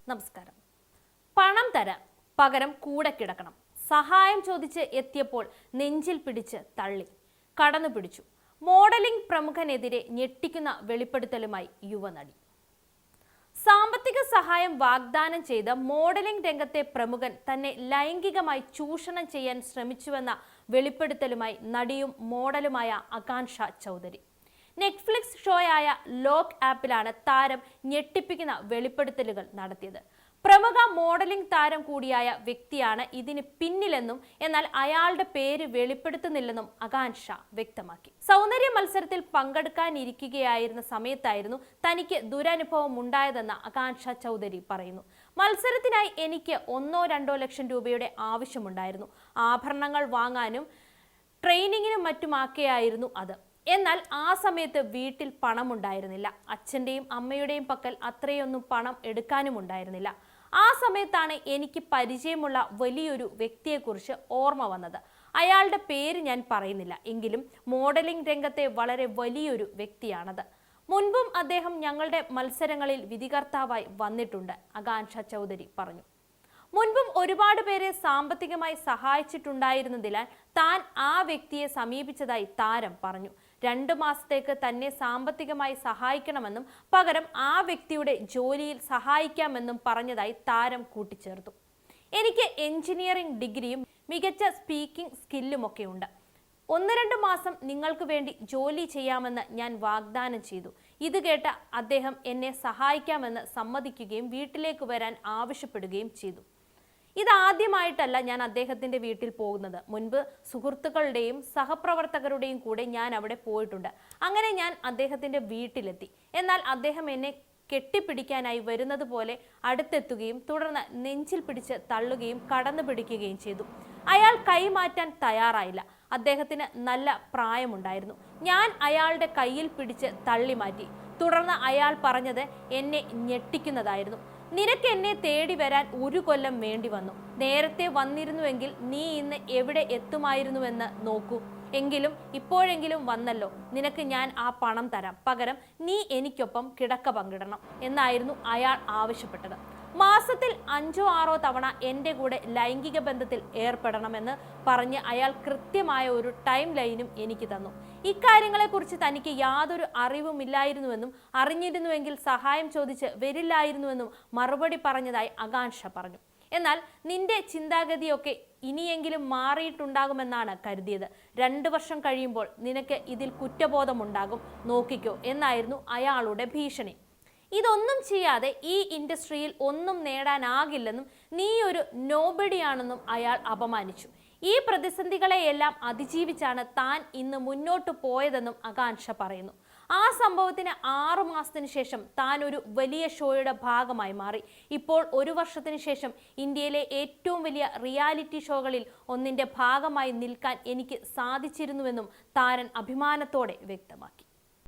നമസ്കാരം. പണം തരാം, പകരം കൂടെ കിടക്കണം. സഹായം ചോദിച്ച് എത്തിയപ്പോൾ നെഞ്ചിൽ പിടിച്ച് തള്ളി, കടന്നു പിടിച്ചു. മോഡലിംഗ് പ്രമുഖനെതിരെ ഞെട്ടിക്കുന്ന വെളിപ്പെടുത്തലുമായി യുവനടി. സാമ്പത്തിക സഹായം വാഗ്ദാനം ചെയ്ത മോഡലിംഗ് രംഗത്തെ പ്രമുഖൻ തന്നെ ലൈംഗികമായി ചൂഷണം ചെയ്യാൻ ശ്രമിച്ചുവെന്ന വെളിപ്പെടുത്തലുമായി നടിയും മോഡലുമായ ആകാൻഷ ചൗധരി. നെറ്റ്ഫ്ലിക്സ് ഷോയായ ലോക്ക് ആപ്പിലാണ് താരം ഞെട്ടിപ്പിക്കുന്ന വെളിപ്പെടുത്തലുകൾ നടത്തിയത്. പ്രമുഖ മോഡലിംഗ് താരം കൂടിയായ വ്യക്തിയാണ് ഇതിന് പിന്നിലെന്നും എന്നാൽ അയാളുടെ പേര് വെളിപ്പെടുത്തുന്നില്ലെന്നും ആകാൻഷ വ്യക്തമാക്കി. സൗന്ദര്യ മത്സരത്തിൽ പങ്കെടുക്കാനിരിക്കുകയായിരുന്ന സമയത്തായിരുന്നു തനിക്ക് ദുരനുഭവം ഉണ്ടായതെന്ന് ആകാൻഷ ചൗധരി പറയുന്നു. മത്സരത്തിനായി എനിക്ക് 1-2 ലക്ഷം രൂപയുടെ ആവശ്യമുണ്ടായിരുന്നു. ആഭരണങ്ങൾ വാങ്ങാനും ട്രെയിനിങ്ങിനും മറ്റുമാക്കെയായിരുന്നു അത്. എന്നാൽ ആ സമയത്ത് വീട്ടിൽ പണമുണ്ടായിരുന്നില്ല. അച്ഛൻ്റെയും അമ്മയുടെയും പക്കൽ അത്രയൊന്നും പണം എടുക്കാനും ഉണ്ടായിരുന്നില്ല. ആ സമയത്താണ് എനിക്ക് പരിചയമുള്ള വലിയൊരു വ്യക്തിയെക്കുറിച്ച് ഓർമ്മ വന്നത്. അയാളുടെ പേര് ഞാൻ പറയുന്നില്ല, എങ്കിലും മോഡലിംഗ് രംഗത്തെ വളരെ വലിയൊരു വ്യക്തിയാണത്. മുൻപും അദ്ദേഹം ഞങ്ങളുടെ മത്സരങ്ങളിൽ വിധികർത്താവായി വന്നിട്ടുണ്ട്, ആകാൻഷ ചൗധരി പറഞ്ഞു. മുൻപും ഒരുപാട് പേരെ സാമ്പത്തികമായി സഹായിച്ചിട്ടുണ്ടായിരുന്നതിനാൽ താൻ ആ വ്യക്തിയെ സമീപിച്ചതായി താരം പറഞ്ഞു. 2 മാസത്തേക്ക് തന്നെ സാമ്പത്തികമായി സഹായിക്കണമെന്നും പകരം ആ വ്യക്തിയുടെ ജോലിയിൽ സഹായിക്കാമെന്നും പറഞ്ഞതായി താരം കൂട്ടിച്ചേർത്തു. എനിക്ക് എഞ്ചിനീയറിംഗ് ഡിഗ്രിയും മികച്ച സ്പീക്കിംഗ് സ്കില്ലുമൊക്കെ ഉണ്ട്. 1-2 മാസം നിങ്ങൾക്ക് വേണ്ടി ജോലി ചെയ്യാമെന്ന് ഞാൻ വാഗ്ദാനം ചെയ്തു. ഇത് കേട്ട അദ്ദേഹം എന്നെ സഹായിക്കാമെന്ന് സമ്മതിക്കുകയും വീട്ടിലേക്ക് വരാൻ ആവശ്യപ്പെടുകയും ചെയ്തു. ഇതാദ്യമായിട്ടല്ല ഞാൻ അദ്ദേഹത്തിന്റെ വീട്ടിൽ പോകുന്നത്. മുൻപ് സുഹൃത്തുക്കളുടെയും സഹപ്രവർത്തകരുടെയും കൂടെ ഞാൻ അവിടെ പോയിട്ടുണ്ട്. അങ്ങനെ ഞാൻ അദ്ദേഹത്തിന്റെ വീട്ടിലെത്തി. എന്നാൽ അദ്ദേഹം എന്നെ കെട്ടിപ്പിടിക്കാനായി വരുന്നത് പോലെ അടുത്തെത്തുകയും തുടർന്ന് നെഞ്ചിൽ പിടിച്ച് തള്ളുകയും കടന്നു പിടിക്കുകയും ചെയ്തു. അയാൾ കൈമാറ്റാൻ തയ്യാറായില്ല. അദ്ദേഹത്തിന് നല്ല പ്രായമുണ്ടായിരുന്നു. ഞാൻ അയാളുടെ കയ്യിൽ പിടിച്ച് തള്ളി മാറ്റി. തുടർന്ന് അയാൾ പറഞ്ഞത് എന്നെ ഞെട്ടിക്കുന്നതായിരുന്നു. നിനക്ക് എന്നെ തേടി വരാൻ 1 കൊല്ലം വേണ്ടി വന്നു. നേരത്തെ വന്നിരുന്നുവെങ്കിൽ നീ ഇന്ന് എവിടെ എത്തുമായിരുന്നുവെന്ന് നോക്കൂ. എങ്കിലും ഇപ്പോഴെങ്കിലും വന്നല്ലോ, നിനക്ക് ഞാൻ ആ പണം തരാം, പകരം നീ എനിക്കൊപ്പം കിടക്ക പങ്കിടണം എന്നായിരുന്നു അയാൾ ആവശ്യപ്പെട്ടത്. മാസത്തിൽ 5-6 തവണ എൻ്റെ കൂടെ ലൈംഗിക ബന്ധത്തിൽ ഏർപ്പെടണമെന്ന് പറഞ്ഞ് അയാൾ കൃത്യമായ ഒരു ടൈം ലൈനും എനിക്ക് തന്നു. ഇക്കാര്യങ്ങളെക്കുറിച്ച് തനിക്ക് യാതൊരു അറിവുമില്ലായിരുന്നുവെന്നും അറിഞ്ഞിരുന്നുവെങ്കിൽ സഹായം ചോദിച്ച് വരില്ലായിരുന്നുവെന്നും മറുപടി പറഞ്ഞതായി ആകാൻഷ പറഞ്ഞു. എന്നാൽ നിന്റെ ചിന്താഗതിയൊക്കെ ഇനിയെങ്കിലും മാറിയിട്ടുണ്ടാകുമെന്നാണ് കരുതിയത്. 2 വർഷം കഴിയുമ്പോൾ നിനക്ക് ഇതിൽ കുറ്റബോധമുണ്ടാകും, നോക്കിക്കോ എന്നായിരുന്നു അയാളുടെ ഭീഷണി. ഇതൊന്നും ചെയ്യാതെ ഈ ഇൻഡസ്ട്രിയിൽ ഒന്നും നേടാനാകില്ലെന്നും നീ ഒരു നോബഡിയാണെന്നും അയാൾ അപമാനിച്ചു. ഈ പ്രതിസന്ധികളെയെല്ലാം അതിജീവിച്ചാണ് താൻ ഇന്ന് മുന്നോട്ട് പോയതെന്നും ആകാൻഷ പറയുന്നു. ആ സംഭവത്തിന് 6 മാസത്തിന് ശേഷം താൻ ഒരു വലിയ ഷോയുടെ ഭാഗമായി മാറി. ഇപ്പോൾ 1 വർഷത്തിന് ശേഷം ഇന്ത്യയിലെ ഏറ്റവും വലിയ റിയാലിറ്റി ഷോകളിൽ ഒന്നിന്റെ ഭാഗമായി നിൽക്കാൻ എനിക്ക് സാധിച്ചിരുന്നുവെന്നും താരൻ അഭിമാനത്തോടെ വ്യക്തമാക്കി.